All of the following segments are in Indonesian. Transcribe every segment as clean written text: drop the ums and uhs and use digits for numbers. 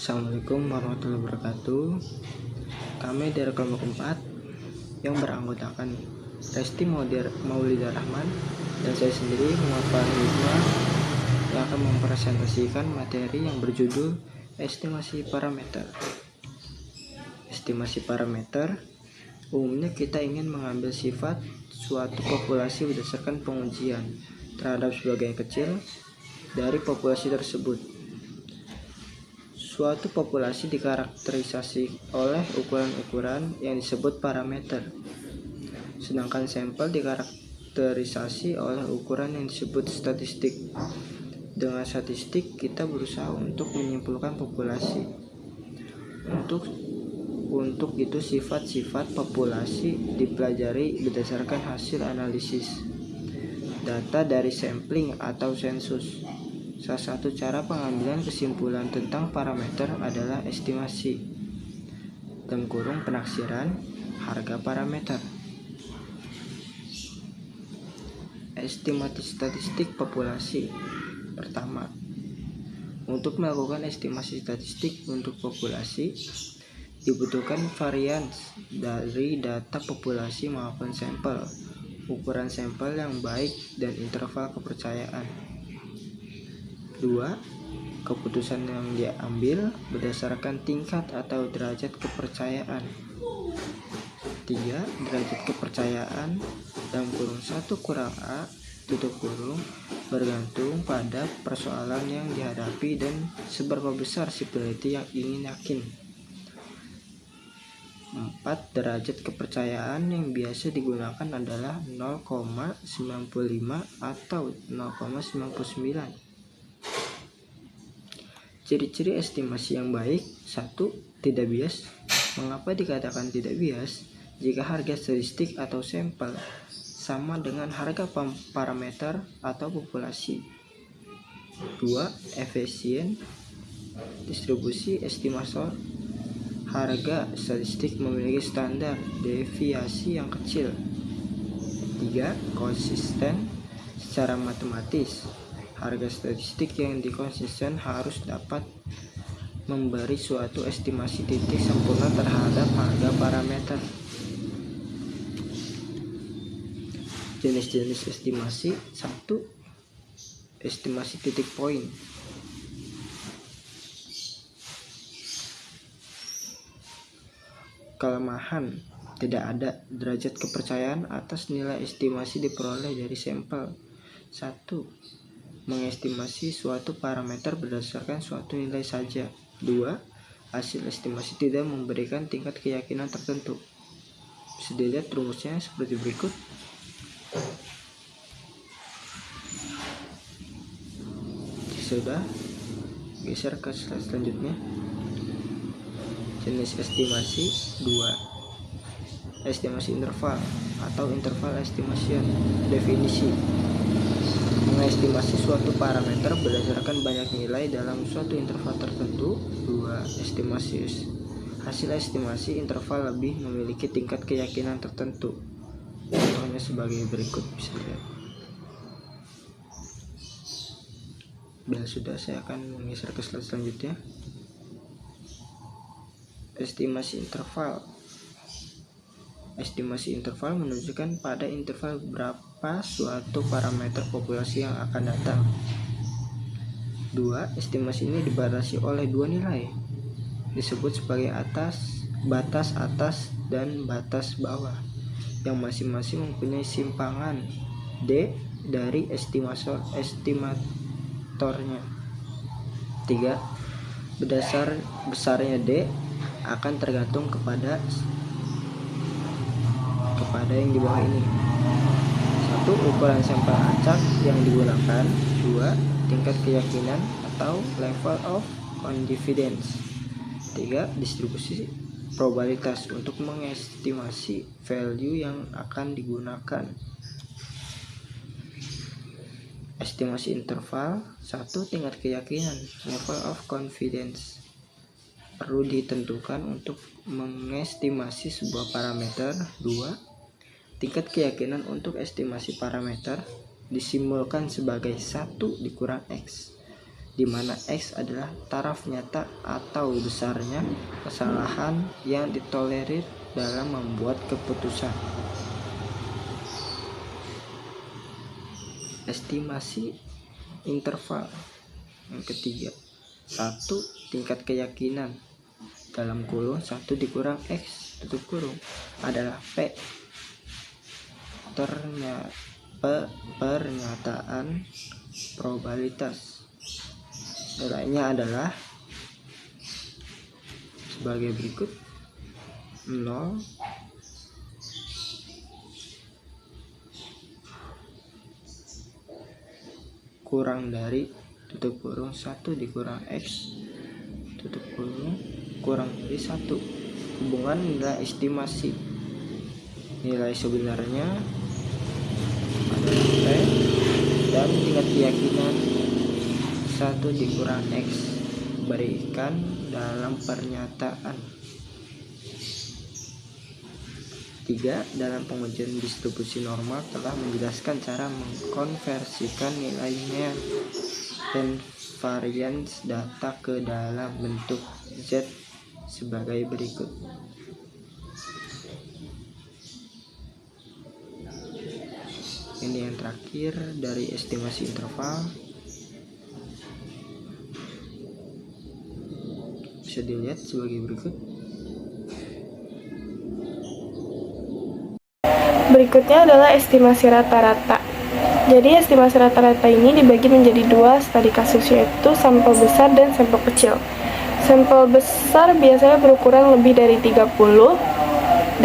Assalamualaikum warahmatullahi wabarakatuh. Kami dari kelompok 4 yang beranggotakan Resti Maulidah Rahman dan saya sendiri Muhammad Fahri Hikmah yang akan mempresentasikan materi yang berjudul estimasi parameter. Estimasi parameter umumnya kita ingin mengambil sifat suatu populasi berdasarkan pengujian terhadap sebagian kecil dari populasi tersebut. Suatu populasi dikarakterisasi oleh ukuran-ukuran yang disebut parameter, sedangkan sampel dikarakterisasi oleh ukuran yang disebut statistik. Dengan statistik, kita berusaha untuk menyimpulkan populasi. Untuk itu, sifat-sifat populasi dipelajari berdasarkan hasil analisis data dari sampling atau sensus. Salah satu cara pengambilan kesimpulan tentang parameter adalah estimasi (penaksiran harga parameter). Estimasi statistik populasi. Pertama, untuk melakukan estimasi statistik untuk populasi dibutuhkan varians dari data populasi maupun sampel, ukuran sampel yang baik, dan interval kepercayaan. 2. Keputusan yang diambil berdasarkan tingkat atau derajat kepercayaan. 3. Derajat kepercayaan (1 A) bergantung pada persoalan yang dihadapi dan seberapa besar si peneliti yang ingin yakin. 4. Derajat kepercayaan yang biasa digunakan adalah 0,95 atau 0,99. Ciri-ciri estimasi yang baik. 1. Tidak bias. Mengapa dikatakan tidak bias? Jika harga statistik atau sampel sama dengan harga parameter atau populasi. 2. Efisien distribusi estimator. Harga statistik memiliki standar deviasi yang kecil. 3. Konsisten secara matematis. Harga statistik yang dikonsisten harus dapat memberi suatu estimasi titik sempurna terhadap harga parameter. Jenis-jenis estimasi. 1. Estimasi titik poin. Kelemahan: tidak ada derajat kepercayaan atas nilai estimasi diperoleh dari sampel. 1. Mengestimasi suatu parameter berdasarkan suatu nilai saja. 2. Hasil estimasi tidak memberikan tingkat keyakinan tertentu. Bisa dilihat rumusnya seperti berikut. Sudah, geser ke slide selanjutnya. Jenis estimasi. 2. Estimasi interval atau interval estimation. Definisi: mengestimasi suatu parameter berdasarkan banyak nilai dalam suatu interval tertentu. 2. Hasil estimasi interval lebih memiliki tingkat keyakinan tertentu. Contohnya sebagai berikut, bisa lihat. Bila sudah, saya akan menggeser ke slide selanjutnya. Estimasi interval. Estimasi interval menunjukkan pada interval berapa suatu parameter populasi yang akan datang. 2. Estimasi ini dibatasi oleh dua nilai, disebut sebagai batas atas dan batas bawah, yang masing-masing mempunyai simpangan D dari estimatornya. 3. Besarnya D akan tergantung kepada yang di bawah ini. 1. Ukuran sampel acak yang digunakan. 2. Tingkat keyakinan atau level of confidence. 3. Distribusi probabilitas untuk mengestimasi value yang akan digunakan. Estimasi interval. 1. Tingkat keyakinan level of confidence perlu ditentukan untuk mengestimasi sebuah parameter. 2. Tingkat keyakinan untuk estimasi parameter disimbolkan sebagai 1 dikurang X. di mana X adalah taraf nyata atau besarnya kesalahan yang ditolerir dalam membuat keputusan. Estimasi interval yang ketiga, 1. Tingkat keyakinan dalam kurung 1 dikurang X tutup kurung adalah P. Pernyataan probabilitas nilainya adalah sebagai berikut: 0, kurang dari tutup kurung 1 dikurang X tutup kurung kurang dari 1. Hubungan nilai estimasi nilai sebenarnya adalah P dan tingkat keyakinan 1 dikurang X berikan dalam pernyataan. 3. Dalam pengujian distribusi normal telah menjelaskan cara mengkonversikan nilai dan varians data ke dalam bentuk Z sebagai berikut. Ini yang terakhir dari estimasi interval. Bisa dilihat sebagai berikut. Berikutnya adalah estimasi rata-rata. Jadi estimasi rata-rata ini dibagi menjadi dua studi kasus, yaitu sampel besar dan sampel kecil. Sampel besar biasanya berukuran lebih dari 30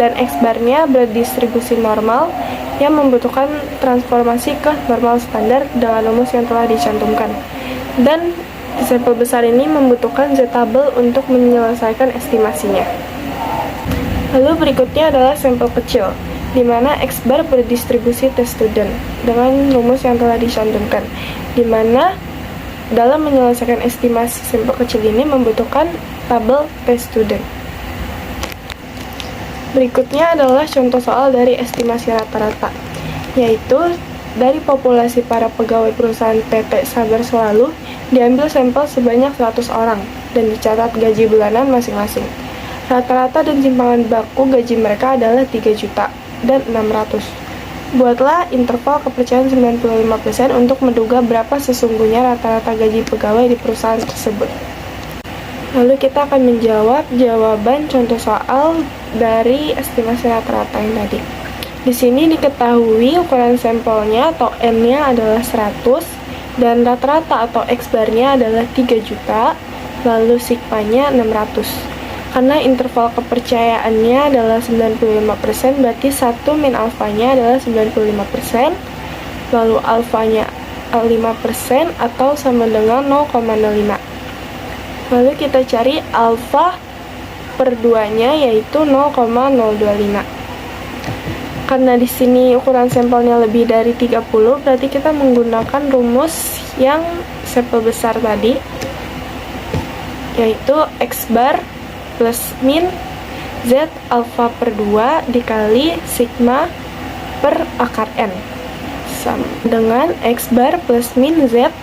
dan X-barnya berdistribusi normal yang membutuhkan transformasi ke normal standar dengan rumus yang telah dicantumkan. Dan sampel besar ini membutuhkan Z-table untuk menyelesaikan estimasinya. Lalu berikutnya adalah sampel kecil, di mana X-bar berdistribusi test student dengan rumus yang telah dicantumkan, di mana dalam menyelesaikan estimasi sampel kecil ini membutuhkan tabel test student. Berikutnya adalah contoh soal dari estimasi rata-rata, yaitu dari populasi para pegawai perusahaan PT Sabar Selalu diambil sampel sebanyak 100 orang dan dicatat gaji bulanan masing-masing. Rata-rata dan timbangan baku gaji mereka adalah 3 juta dan 600. Buatlah interval kepercayaan 95% untuk menduga berapa sesungguhnya rata-rata gaji pegawai di perusahaan tersebut. Lalu kita akan menjawab jawaban contoh soal dari estimasi rata-rata yang tadi. Di sini diketahui ukuran sampelnya atau N-nya adalah 100 dan rata-rata atau X-barnya adalah 3 juta, lalu sigmanya 600. Karena interval kepercayaannya adalah 95%, berarti 1 min alfanya adalah 95%, lalu alfanya 5% atau sama dengan 0,05. Lalu kita cari alfa per 2-nya, yaitu 0,025. Karena di sini ukuran sampelnya lebih dari 30, berarti kita menggunakan rumus yang sampel besar tadi, yaitu X-bar plus min Z alfa per 2 dikali sigma per akar N sama dengan X bar plus min Z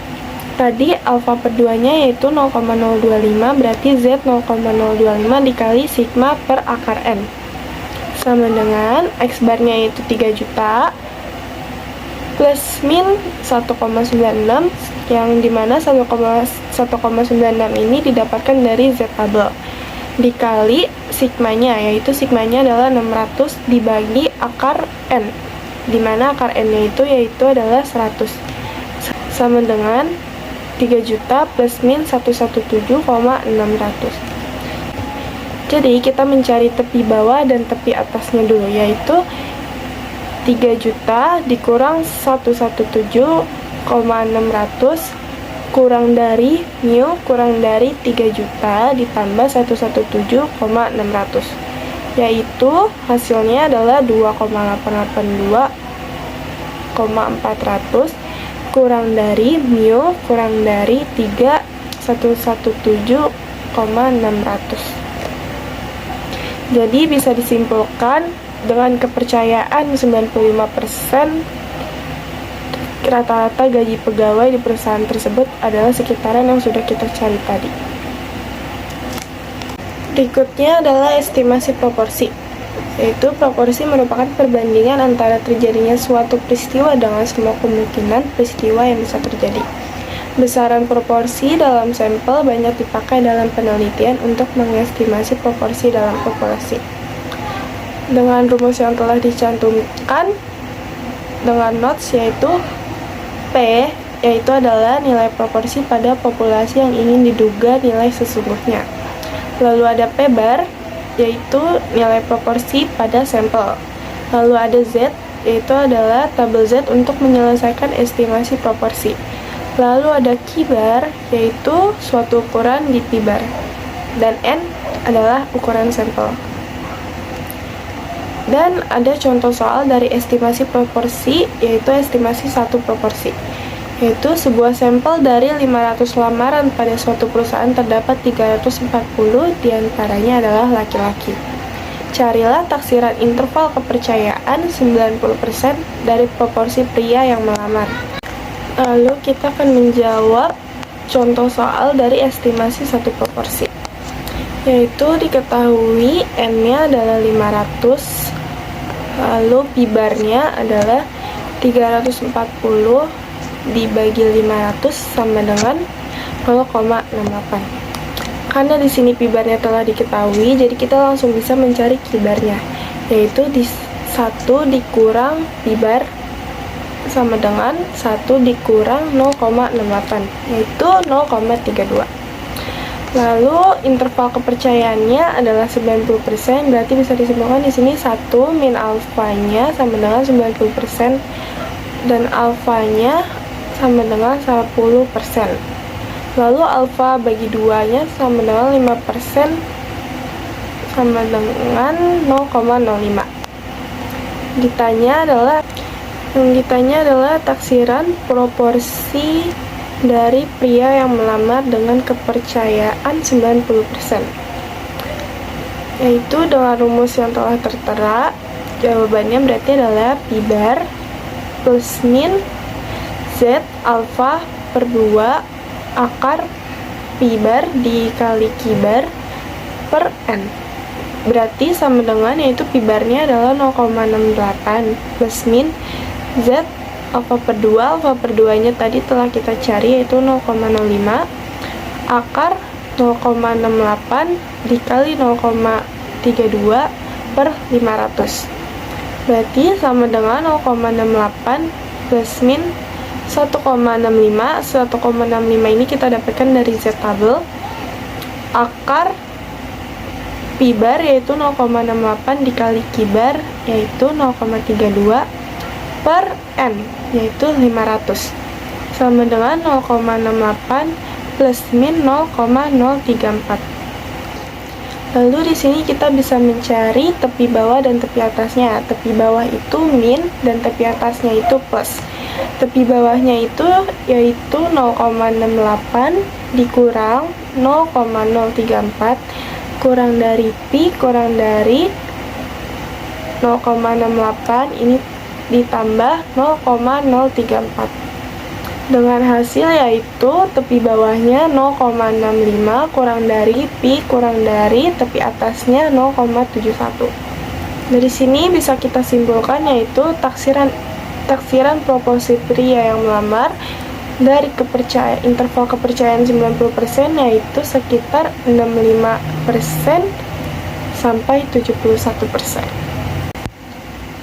tadi alfa per 2 nya yaitu 0,025, berarti Z 0,025 dikali sigma per akar N sama dengan X bar nya yaitu 3 juta plus min 1,96, yang dimana 1,96 ini didapatkan dari Z tabel dikali sigmanya, yaitu sigmanya adalah 600 dibagi akar N, dimana akar N-nya yaitu adalah 100 sama dengan 3 juta plus min 117,600. Jadi kita mencari tepi bawah dan tepi atasnya dulu, yaitu 3 juta dikurang 117,600 kurang dari mu kurang dari 3 juta ditambah 117,600, yaitu hasilnya adalah 2,882,400 kurang dari mu kurang dari 117,600. Jadi bisa disimpulkan dengan kepercayaan 95% rata-rata gaji pegawai di perusahaan tersebut adalah sekitaran yang sudah kita cari tadi. Berikutnya adalah estimasi proporsi, yaitu proporsi merupakan perbandingan antara terjadinya suatu peristiwa dengan semua kemungkinan peristiwa yang bisa terjadi. Besaran proporsi dalam sampel banyak dipakai dalam penelitian untuk mengestimasi proporsi dalam populasi. Dengan rumus yang telah dicantumkan dengan notes, yaitu P, yaitu adalah nilai proporsi pada populasi yang ingin diduga nilai sesungguhnya. Lalu ada P bar, yaitu nilai proporsi pada sampel. Lalu ada Z, yaitu adalah tabel Z untuk menyelesaikan estimasi proporsi. Lalu ada Q bar, yaitu suatu ukuran di P bar. Dan N adalah ukuran sampel. Dan ada contoh soal dari estimasi proporsi, yaitu estimasi satu proporsi. Yaitu sebuah sampel dari 500 lamaran pada suatu perusahaan terdapat 340 diantaranya adalah laki-laki. Carilah taksiran interval kepercayaan 90% dari proporsi pria yang melamar. Lalu kita akan menjawab contoh soal dari estimasi satu proporsi, yaitu diketahui N-nya adalah 500, lalu P-bar-nya adalah 340 dibagi 500 sama dengan 0,68. Karena di sini P-bar-nya telah diketahui, jadi kita langsung bisa mencari Q-bar-nya, yaitu di 1 dikurang P-bar sama dengan 1 dikurang 0,68, yaitu 0,32. Lalu interval kepercayaannya adalah 90%, berarti bisa disimpulkan di sini 1 min alfanya sama dengan 90% dan alfanya sama dengan 10%. Lalu alfa bagi 2-nya sama dengan 5% sama dengan 0,05. Yang ditanya adalah taksiran proporsi dari pria yang melamar dengan kepercayaan 90%, yaitu dengan rumus yang telah tertera. Jawabannya berarti adalah P bar plus min Z alfa per 2 akar P bar dikali Q bar per N, berarti sama dengan, yaitu P bar-nya adalah 0,68 plus min Z alfa per 2 nya tadi telah kita cari, yaitu 0,05 akar 0,68 dikali 0,32 per 500, berarti sama dengan 0,68 plus min 1,65. 1,65 ini kita dapatkan dari Z tabel akar P bar, yaitu 0,68 dikali Q bar, yaitu 0,32 per N, yaitu 500, sama dengan 0,68 plus min 0,034. Lalu di sini kita bisa mencari tepi bawah dan tepi atasnya. Tepi bawah itu min dan tepi atasnya itu plus. Tepi bawahnya itu yaitu 0,68 dikurang 0,034 kurang dari Pi kurang dari 0,68 ini ditambah 0,034 dengan hasil yaitu tepi bawahnya 0,65 kurang dari Pi kurang dari tepi atasnya 0,71. Dari sini bisa kita simpulkan yaitu taksiran proporsi pria yang melamar dari interval kepercayaan 90% yaitu sekitar 65% sampai 71%.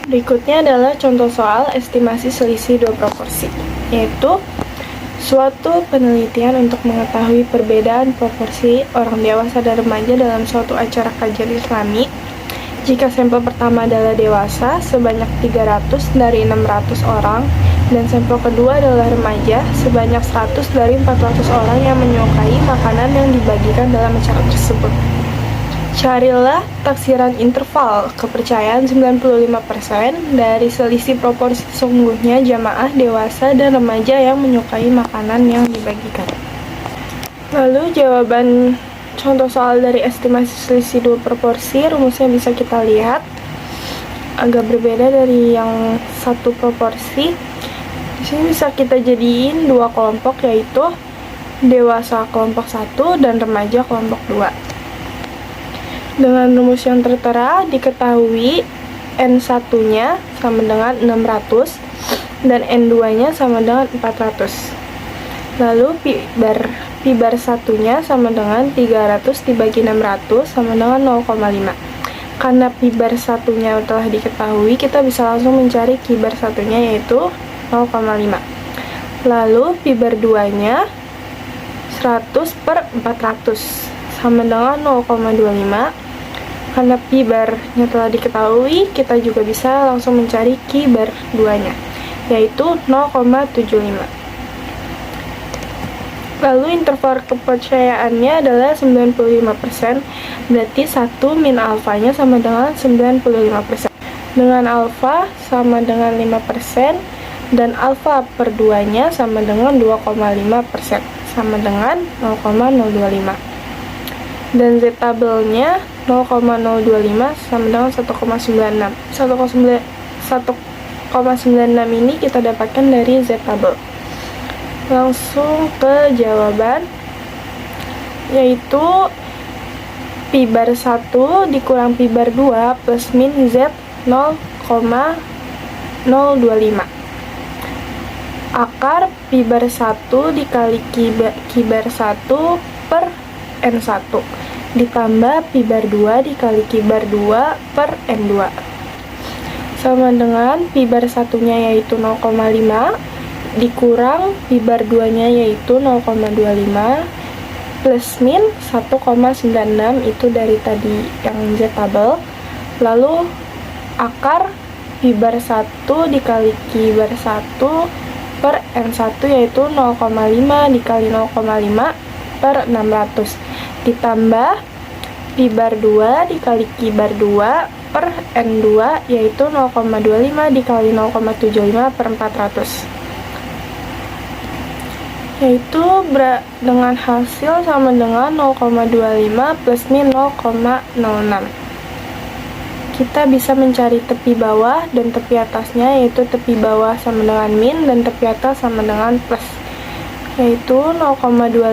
Berikutnya adalah contoh soal estimasi selisih dua proporsi, yaitu suatu penelitian untuk mengetahui perbedaan proporsi orang dewasa dan remaja dalam suatu acara kajian Islami. Jika sampel pertama adalah dewasa sebanyak 300 dari 600 orang dan sampel kedua adalah remaja sebanyak 100 dari 400 orang yang menyukai makanan yang dibagikan dalam acara tersebut. Carilah taksiran interval kepercayaan 95% dari selisih proporsi sesungguhnya jamaah dewasa dan remaja yang menyukai makanan yang dibagikan. Lalu jawaban contoh soal dari estimasi selisih dua proporsi, rumusnya bisa kita lihat agak berbeda dari yang satu proporsi. Di sini bisa kita jadiin dua kelompok, yaitu dewasa kelompok 1 dan remaja kelompok 2. Dengan rumus yang tertera diketahui N1-nya sama dengan 600 dan N2-nya sama dengan 400. Lalu pi bar 1-nya sama dengan 300 dibagi 600 sama dengan 0,5. Karena pi bar 1-nya telah diketahui, kita bisa langsung mencari pi bar 1-nya, yaitu 0,5. Lalu pi bar 2-nya 100 per 400 sama dengan 0,25. Karena pi barnya telah diketahui, kita juga bisa langsung mencari ki bar 2-nya, yaitu 0,75. Lalu interval kepercayaannya adalah 95%, berarti 1 min alfanya sama dengan 95%. Dengan alfa sama dengan 5%, dan alfa per 2-nya sama dengan 2,5%, sama dengan 0,025. Dan z tabelnya 0,025 sama dengan 1,96. 1,96 ini kita dapatkan dari z tabel. Langsung ke jawaban, yaitu pi bar 1 dikurang pi bar 2 plus min z 0,025. Akar pi bar 1 dikali ki bar 1 per N1 ditambah pi bar 2 dikali ki bar 2 per N2 sama dengan pi bar 1-nya yaitu 0,5 dikurang pi bar 2-nya yaitu 0,25 plus min 1,96, itu dari tadi yang z tabel. Lalu akar pi bar 1 dikali ki bar 1 per N1 yaitu 0,5 dikali 0,5 per 600 ditambah pi bar 2 dikali ki bar 2 per N2 yaitu 0,25 dikali 0,75 per 400, yaitu dengan hasil sama dengan 0,25 plus min 0,06. Kita bisa mencari tepi bawah dan tepi atasnya, yaitu tepi bawah sama dengan min dan tepi atas sama dengan plus, yaitu 0,25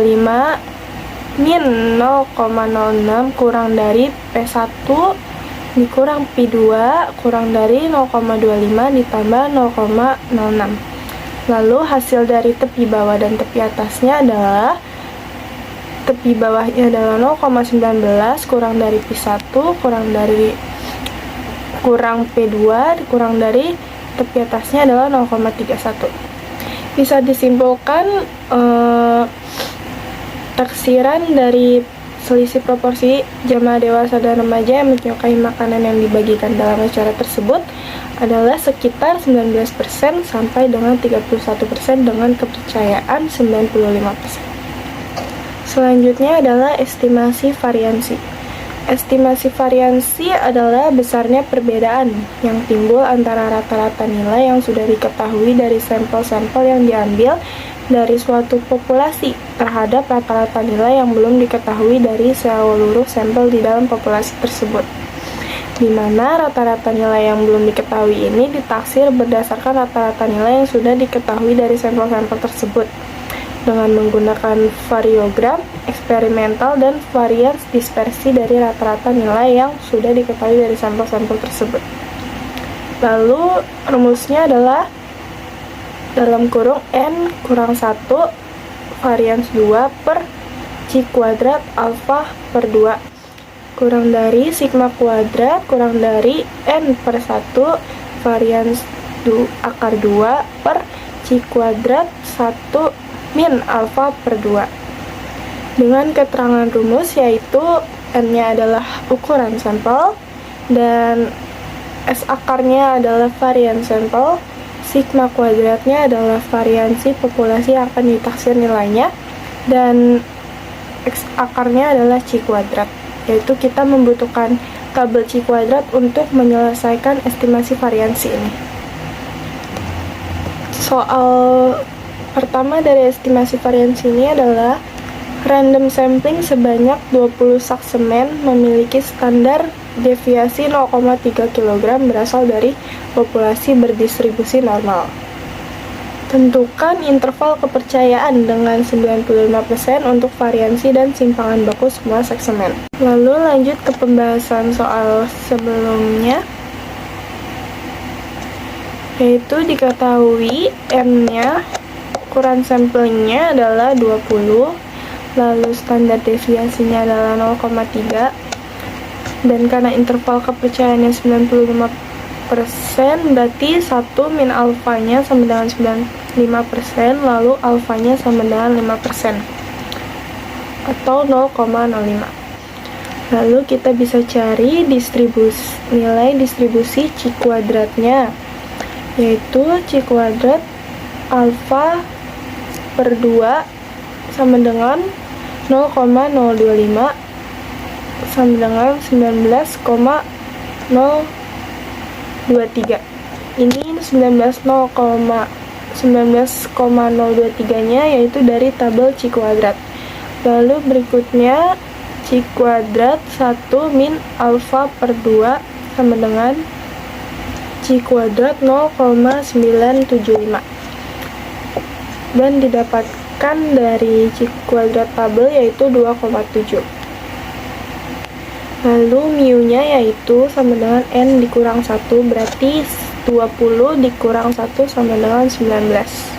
min 0,06 kurang dari P1 dikurang P2 kurang dari 0,25 ditambah 0,06. Lalu hasil dari tepi bawah dan tepi atasnya adalah tepi bawahnya adalah 0,19 kurang dari P1 kurang P2 kurang dari tepi atasnya adalah 0,31. Bisa disimpulkan taksiran dari selisih proporsi jamaah dewasa dan remaja yang menyukai makanan yang dibagikan dalam acara tersebut adalah sekitar 19% sampai dengan 31% dengan kepercayaan 95%. Selanjutnya adalah estimasi variansi. Estimasi variansi adalah besarnya perbedaan yang timbul antara rata-rata nilai yang sudah diketahui dari sampel-sampel yang diambil dari suatu populasi terhadap rata-rata nilai yang belum diketahui dari seluruh sampel di dalam populasi tersebut, di mana rata-rata nilai yang belum diketahui ini ditaksir berdasarkan rata-rata nilai yang sudah diketahui dari sampel-sampel tersebut dengan menggunakan variogram eksperimental dan varians dispersi dari rata-rata nilai yang sudah diketahui dari sampel-sampel tersebut. Lalu rumusnya adalah dalam kurung N kurang 1 varians 2 per C kuadrat alfa per 2 kurang dari sigma kuadrat kurang dari N per 1 varians akar 2 per C kuadrat 1 min alfa per 2 dengan keterangan rumus, yaitu N-nya adalah ukuran sampel dan S akarnya adalah varian sampel, sigma kuadratnya adalah variansi populasi yang akan ditaksir nilainya, dan X akarnya adalah C kuadrat, yaitu kita membutuhkan tabel C kuadrat untuk menyelesaikan estimasi variansi ini. Soal pertama dari estimasi variansi ini adalah random sampling sebanyak 20 sak semen memiliki standar deviasi 0,3 kg berasal dari populasi berdistribusi normal. Tentukan interval kepercayaan dengan 95% untuk variansi dan simpangan baku semua segmen. Lalu lanjut ke pembahasan soal sebelumnya, yaitu diketahui N-nya, ukuran samplingnya adalah 20, lalu standar deviasinya adalah 0,3, dan karena interval kepercayaannya 95%, berarti 1 min alfanya sama dengan 95%, lalu alfanya sama dengan 5%, atau 0,05. Lalu kita bisa cari nilai distribusi C kuadratnya, yaitu C kuadrat alfa per 2 sama dengan 0,025 sama dengan 19,023. Ini 19,023 nya yaitu dari tabel C kuadrat. Lalu berikutnya C kuadrat 1 min alfa per 2 sama dengan C kuadrat 0,975, dan didapatkan dari C kuadrat tabel yaitu 2,7. Lalu mu-nya yaitu sama dengan N dikurang 1, berarti 20 dikurang 1 sama dengan 19.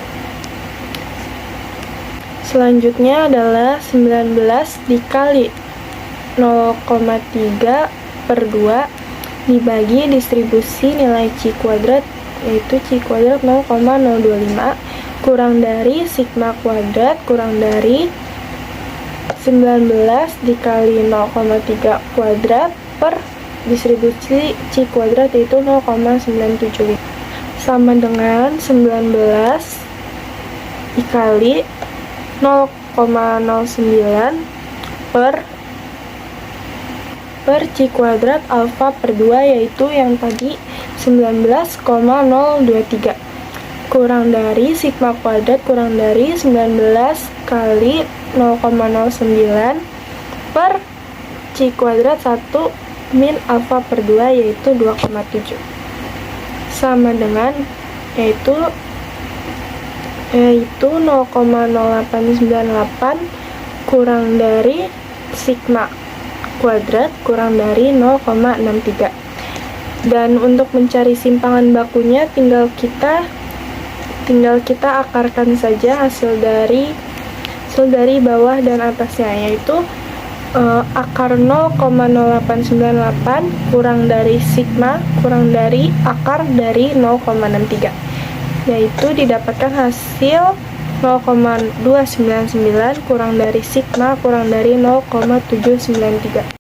Selanjutnya adalah 19 dikali 0,3 per 2 dibagi distribusi nilai C kuadrat, yaitu C kuadrat 0,025 kurang dari sigma kuadrat kurang dari 19 dikali 0,3 kuadrat per distribusi C kuadrat, yaitu 0,975, sama dengan 19 dikali 0,09 per C kuadrat alfa per 2, yaitu yang tadi 19,023 kurang dari sigma kuadrat kurang dari 19 kali 0,09 per C kuadrat 1 min alfa per 2, yaitu 2,7, sama dengan yaitu 0,0898 kurang dari sigma kuadrat kurang dari 0,63. Dan untuk mencari simpangan bakunya tinggal kita akarkan saja hasil dari bawah dan atasnya, yaitu akar 0,0898 kurang dari sigma kurang dari akar dari 0,63, yaitu didapatkan hasil 0,299 kurang dari sigma kurang dari 0,793.